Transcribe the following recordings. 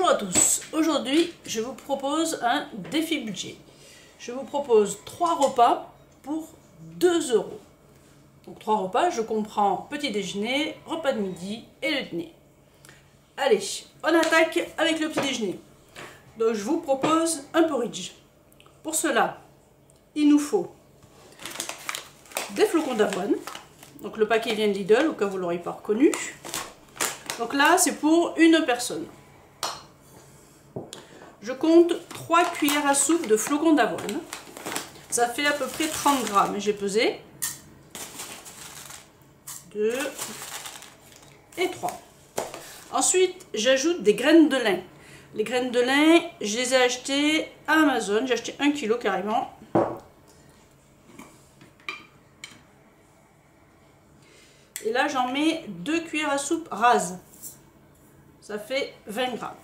Bonjour à tous, aujourd'hui je vous propose un défi budget. Je vous propose 3 repas pour 2 €. Donc 3 repas, je comprends petit déjeuner, repas de midi et le dîner. Allez, on attaque avec le petit déjeuner. Donc je vous propose un porridge. Pour cela, il nous faut des flocons d'avoine. Donc le paquet vient de Lidl, au cas où vous ne l'aurez pas reconnu. Donc là, c'est pour une personne. Je compte 3 cuillères à soupe de flocons d'avoine. Ça fait à peu près 30 grammes. J'ai pesé. 2 et 3. Ensuite, j'ajoute des graines de lin. Les graines de lin, je les ai achetées à Amazon. J'ai acheté 1 kg carrément. Et là, j'en mets 2 cuillères à soupe rases. Ça fait 20 grammes.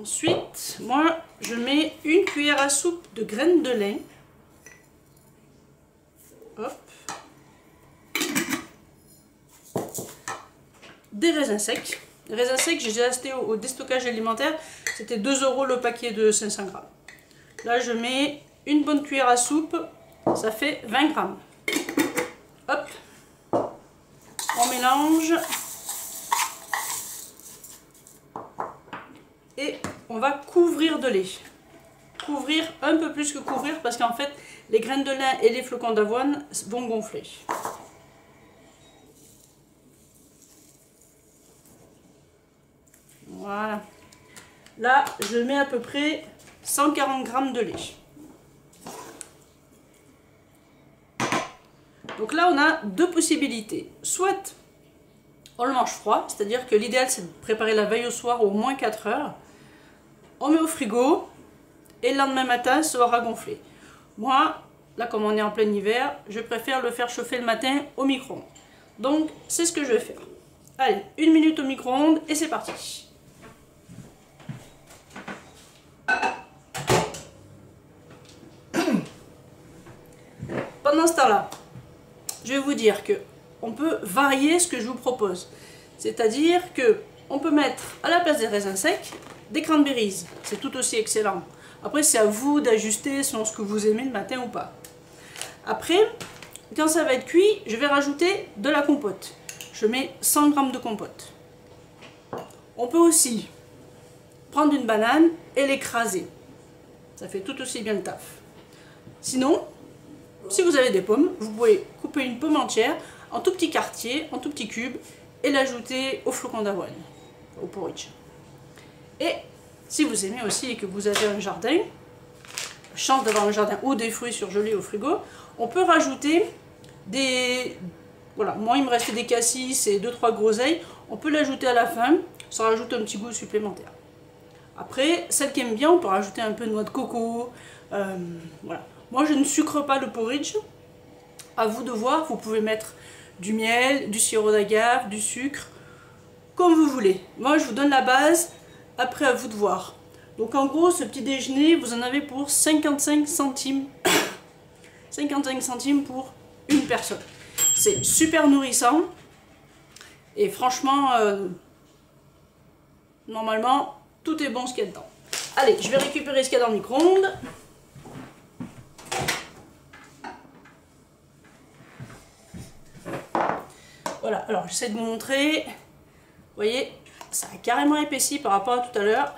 Ensuite, moi, je mets 1 cuillère à soupe de graines de lin. Hop. Des raisins secs. Les raisins secs, j'ai acheté au déstockage alimentaire. C'était 2 € le paquet de 500 grammes. Là, je mets une bonne cuillère à soupe. Ça fait 20 grammes. Hop. On mélange. Et on va couvrir de lait. Couvrir un peu plus que couvrir parce qu'en fait, les graines de lin et les flocons d'avoine vont gonfler. Voilà. Là, je mets à peu près 140 grammes de lait. Donc là, on a deux possibilités. Soit on le mange froid, c'est-à-dire que l'idéal, c'est de préparer la veille au soir au moins 4 heures. On met au frigo et le lendemain matin, ça aura gonflé. Moi, là, comme on est en plein hiver, je préfère le faire chauffer le matin au micro-ondes. Donc, c'est ce que je vais faire. Allez, 1 minute au micro-ondes et c'est parti. Pendant ce temps-là, je vais vous dire que on peut varier ce que je vous propose. C'est-à-dire que on peut mettre à la place des raisins secs des cranberries. C'est tout aussi excellent. Après, c'est à vous d'ajuster selon ce que vous aimez le matin ou pas. Après, quand ça va être cuit, je vais rajouter de la compote. Je mets 100 g de compote. On peut aussi prendre une banane et l'écraser. Ça fait tout aussi bien le taf. Sinon, si vous avez des pommes, vous pouvez couper une pomme entière en tout petits quartiers, en tout petits cubes et l'ajouter au flocon d'avoine, au porridge. Et si vous aimez aussi et que vous avez un jardin, chance d'avoir un jardin ou des fruits surgelés au frigo, on peut rajouter des... Voilà, moi il me restait des cassis et 2-3 groseilles, on peut l'ajouter à la fin, ça rajoute un petit goût supplémentaire. Après, celles qui aiment bien, on peut rajouter un peu de noix de coco, voilà. Moi je ne sucre pas le porridge, à vous de voir, vous pouvez mettre du miel, du sirop d'agave, du sucre, comme vous voulez. Moi je vous donne la base, après à vous de voir. Donc en gros ce petit déjeuner vous en avez pour 55 centimes. 55 centimes pour une personne. C'est super nourrissant et franchement normalement tout est bon ce qu'il y a dedans. Allez, je vais récupérer ce qu'il y a dans le micro-ondes. Voilà, alors j'essaie de vous montrer. Vous voyez, ça a carrément épaissi par rapport à tout à l'heure.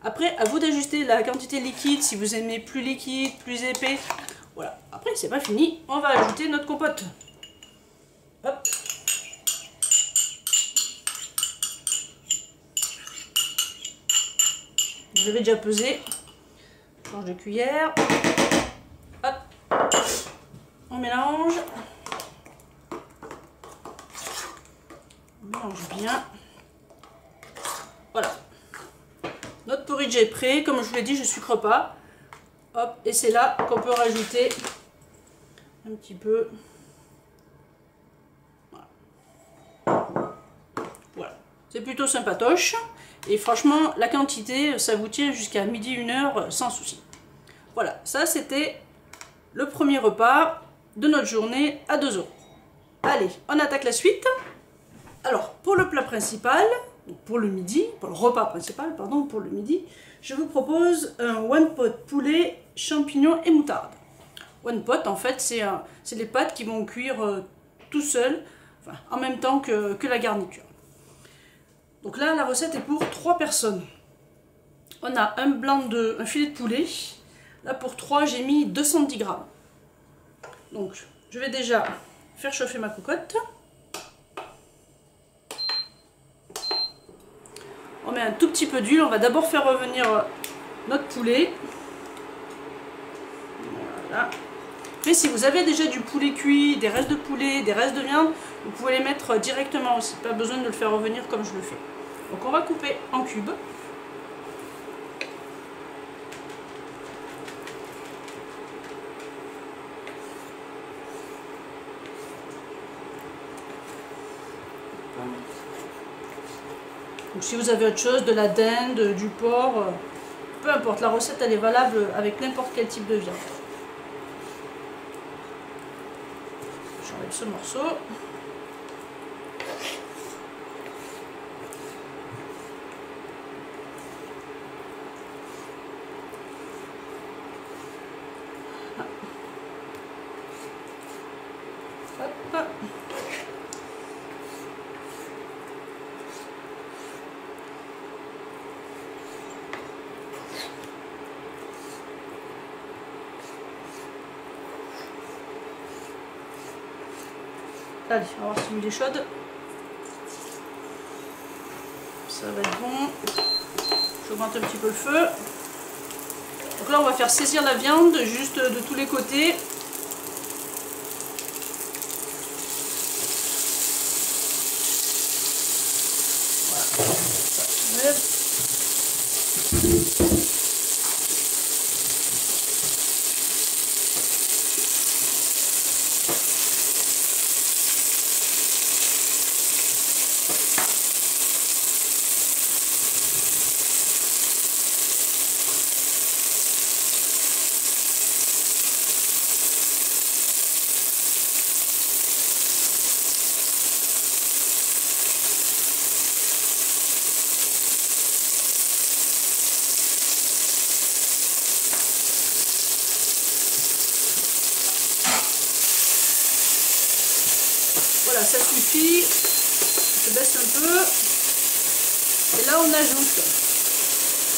Après, à vous d'ajuster la quantité liquide si vous aimez plus liquide, plus épais. Voilà, après c'est pas fini, on va ajouter notre compote. Hop. Je vais déjà peser. Change de cuillère. Hop. On mélange. On mélange bien. Voilà. Notre porridge est prêt. Comme je vous l'ai dit, je ne sucre pas. Hop. Et c'est là qu'on peut rajouter un petit peu. Voilà. C'est plutôt sympatoche. Et franchement, la quantité, ça vous tient jusqu'à midi, 1 heure sans souci. Voilà. Ça, c'était le premier repas de notre journée à 2 €. Allez, on attaque la suite. Alors, pour le plat principal, pour le midi, pour le repas principal, pardon, pour le midi, je vous propose un one pot poulet, champignons et moutarde. One pot, en fait, c'est les pâtes qui vont cuire tout seul, enfin, en même temps que la garniture. Donc là, la recette est pour 3 personnes. On a un filet de poulet. Là, pour 3, j'ai mis 210 grammes. Donc, je vais déjà faire chauffer ma cocotte. On met un tout petit peu d'huile. On va d'abord faire revenir notre poulet. Voilà. Après, si vous avez déjà du poulet cuit, des restes de poulet, des restes de viande, vous pouvez les mettre directement aussi. Pas besoin de le faire revenir comme je le fais. Donc, on va couper en cubes. Donc si vous avez autre chose, de la dinde, du porc, peu importe, la recette elle est valable avec n'importe quel type de viande. J'enlève ce morceau. Hop. Allez, on va voir si l'huile est chaude. Ça va être bon. J'augmente un petit peu le feu. Donc là, on va faire saisir la viande juste de tous les côtés. Voilà. Ça lève. Voilà, ça suffit. Je baisse un peu. Et là, on ajoute.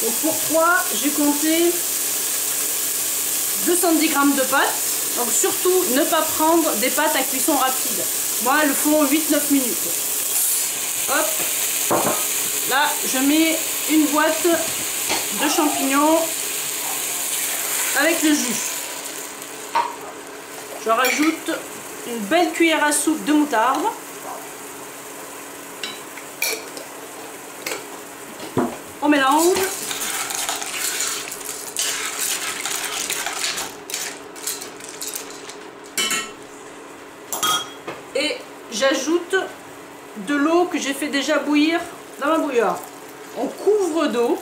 Donc pour 3, j'ai compté 210 grammes de pâtes. Donc surtout, ne pas prendre des pâtes à cuisson rapide. Moi, elles font 8-9 minutes. Hop. Là, je mets une boîte de champignons avec le jus. Je rajoute une belle cuillère à soupe de moutarde. On mélange. Et j'ajoute de l'eau que j'ai fait déjà bouillir dans ma bouilloire. On couvre d'eau.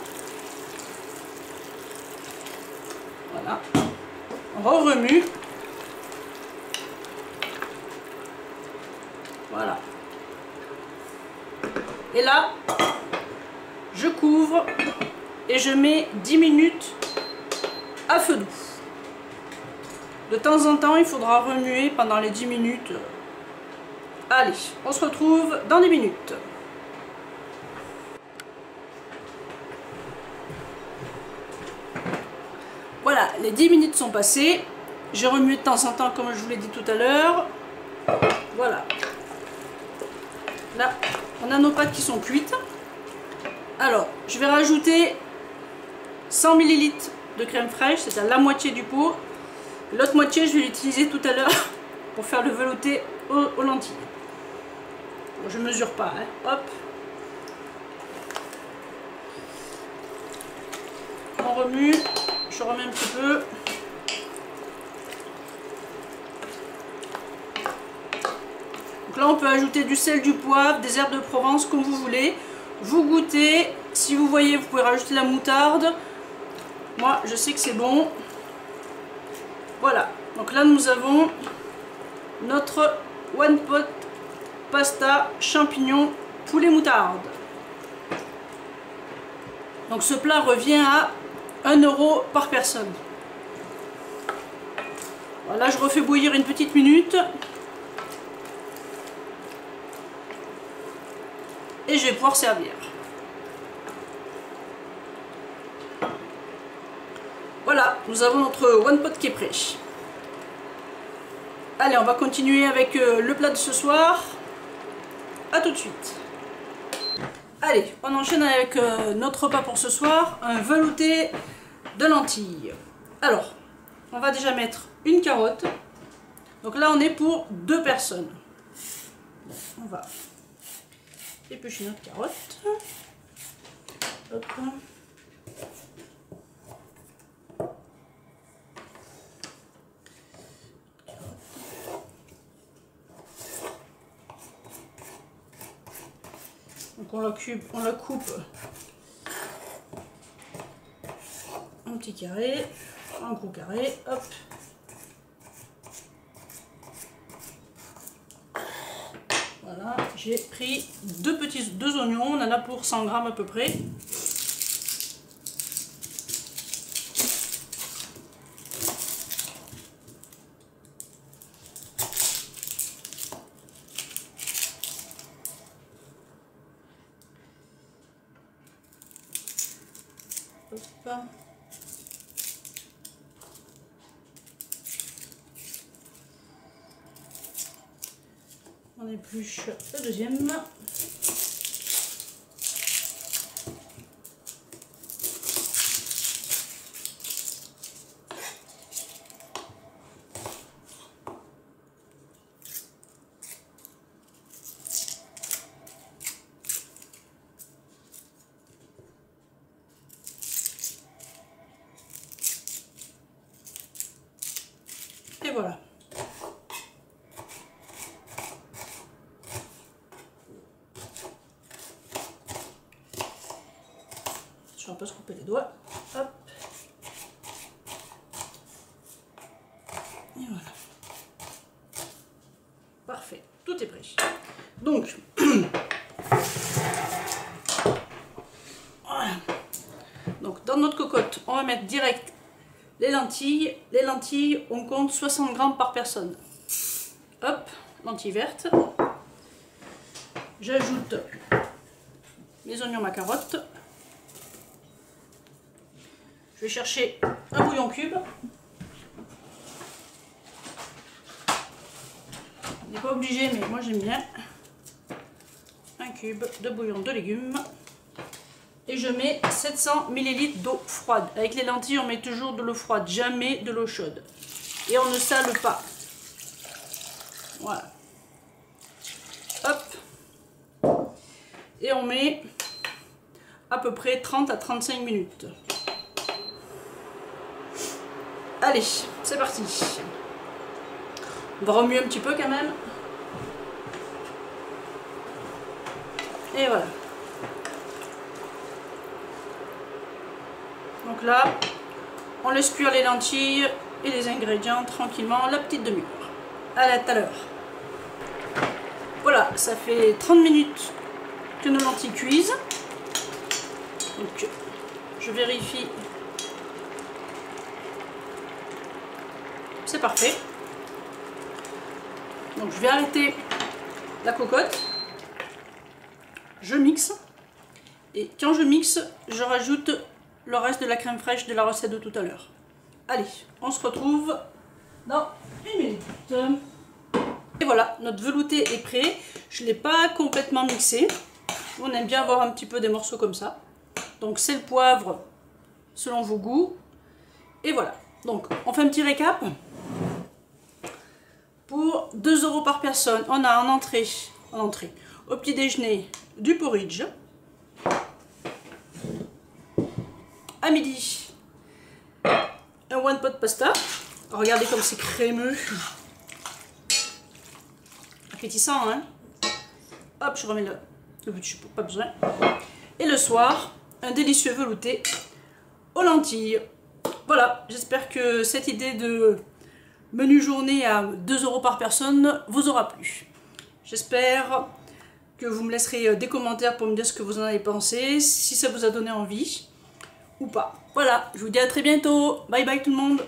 Voilà. On remue. Voilà. Et là, je couvre et je mets 10 minutes à feu doux. De temps en temps, il faudra remuer pendant les 10 minutes. Allez, on se retrouve dans 10 minutes. Voilà, les 10 minutes sont passées. J'ai remué de temps en temps, comme je vous l'ai dit tout à l'heure. Voilà. Là, on a nos pâtes qui sont cuites. Alors, je vais rajouter 100 ml de crème fraîche, c'est-à-dire la moitié du pot. L'autre moitié, je vais l'utiliser tout à l'heure pour faire le velouté aux lentilles. Bon, je ne mesure pas, hein. Hop. On remue, je remets un petit peu. Donc là, on peut ajouter du sel, du poivre, des herbes de Provence, comme vous voulez. Vous goûtez. Si vous voyez, vous pouvez rajouter la moutarde. Moi, je sais que c'est bon. Voilà. Donc là, nous avons notre one pot pasta champignons poulet moutarde. Donc ce plat revient à 1 € par personne. Voilà, je refais bouillir une petite minute. Et je vais pouvoir servir. Voilà, nous avons notre one pot qui est prêt. Allez, on va continuer avec le plat de ce soir. A tout de suite. Allez, on enchaîne avec notre repas pour ce soir, un velouté de lentilles. Alors, on va déjà mettre une carotte. Donc là, on est pour 2 personnes. Donc, on va éplucher notre carotte. Hop. Donc on la coupe en petits carrés, en gros carrés, hop. Voilà, j'ai pris 2 oignons, on en a pour 100 grammes à peu près. Hop. On épluche le deuxième. Et voilà. Je vais un peu se couper les doigts. Hop. Et voilà. Parfait. Tout est prêt. Donc, voilà. Donc, dans notre cocotte, on va mettre direct les lentilles. Les lentilles, on compte 60 grammes par personne. Hop, lentilles vertes. J'ajoute mes oignons, ma carotte. Je vais chercher un bouillon cube. On n'est pas obligé, mais moi j'aime bien. Un cube de bouillon de légumes. Et je mets 700 ml d'eau froide. Avec les lentilles, on met toujours de l'eau froide, jamais de l'eau chaude. Et on ne sale pas. Voilà. Hop. Et on met à peu près 30 à 35 minutes. Allez, c'est parti. On va remuer un petit peu quand même. Et voilà. Donc là, on laisse cuire les lentilles et les ingrédients tranquillement la petite demi-heure. À tout à l'heure. Voilà, ça fait 30 minutes que nos lentilles cuisent. Donc, je vérifie. C'est parfait. Donc, je vais arrêter la cocotte. Je mixe. Et quand je mixe, je rajoute le reste de la crème fraîche de la recette de tout à l'heure. Allez, on se retrouve dans une minute. Et voilà, notre velouté est prêt. Je ne l'ai pas complètement mixé. On aime bien avoir un petit peu des morceaux comme ça. Donc c'est le poivre selon vos goûts. Et voilà. Donc on fait un petit récap. Pour 2 € par personne, on a en entrée, au petit déjeuner, du porridge. À midi, un one pot pasta. Regardez comme c'est crémeux. Appétissant, hein. Hop, je remets le petit, pas besoin. Et le soir, un délicieux velouté aux lentilles. Voilà, j'espère que cette idée de menu journée à 2 € par personne vous aura plu. J'espère que vous me laisserez des commentaires pour me dire ce que vous en avez pensé, si ça vous a donné envie ou pas. Voilà, je vous dis à très bientôt. Bye bye tout le monde.